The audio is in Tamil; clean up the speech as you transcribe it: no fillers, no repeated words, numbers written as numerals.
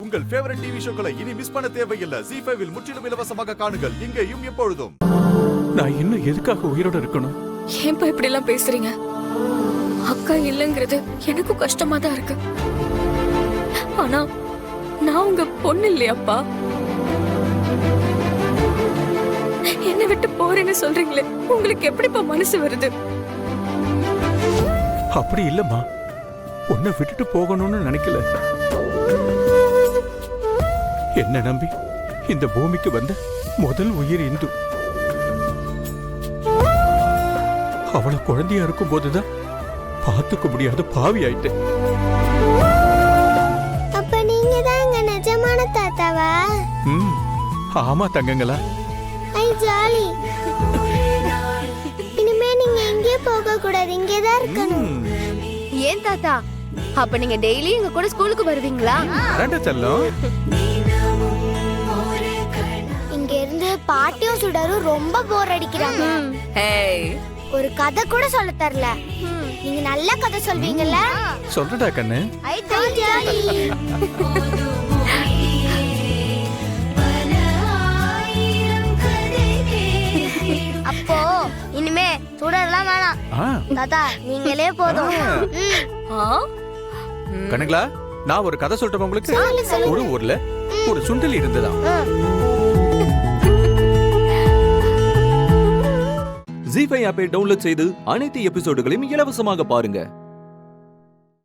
உங்கள் ஃபேவரட் டிவி ஷோக்களை இனி மிஸ் பண்ண தேவையில்லை. ZEE5 இல் முற்றிலும் இலவசமாக காணுங்கள். இங்கேயும் எப்பொழுதும். நான் இன்னும் எதுக்காக உயிரோட இருக்கணும்? ஏன்பா இப்படி எல்லாம் பேசுறீங்க? அக்கா இல்லங்கிறது எனக்கும் கஷ்டமா தான் இருக்கு. ஆனா நான் உங்க பொண்ணு இல்லையாப்பா? என்ன விட்டு போறேன்னு சொல்றீங்களே, உங்களுக்கு எப்படிப்பா மனசு வருது? அப்படி இல்லம்மா, உன்னை விட்டுட்டு போகணும்னு நினைக்கல. என்ன நம்பி இந்த பூமிக்கு வந்த முதல் உயிர் இந்து. அவளை குழந்தையா இருக்கும் போதுதான் பார்த்துக்க முடியாத பாவி ஆயிட்டேன். அப்ப நீங்க தான் எங்க நிஜமான தாத்தாவா? ஆமா தங்கங்களா. ஐ ஜாலி. இனிமே நீங்க எங்கேயும் போக கூடாது, இங்கேதான் இருக்கணும். ஏன் தாத்தா, அப்ப நீங்க டெய்லி எங்க கூட ஸ்கூலுக்கு வருவீங்களா? செல்லம், இங்க இருந்து பாட்டியும் சுடரும் ரொம்ப போர் அடிக்கிறாங்க. ஒரு கதை கூட சொல்ல தரல. நீங்க நல்ல கதை சொல்வீங்கல்ல? சொல்றடா கண்ணு. ஐ ஜாலி. அப்போ இனிமே சுடர்லாம் வேணாம் தாத்தா, நீங்களே போதும். கண்ணுங்களா, நான் ஒரு கதை சொல்றேன் உங்களுக்கு. ஒரு ஊர்ல ஒரு சுண்டலி இருந்ததா. ZEE5 ஆப்பை டவுன்லோட் செய்து அனைத்து எபிசோடுகளையும் இலவசமாக பாருங்க.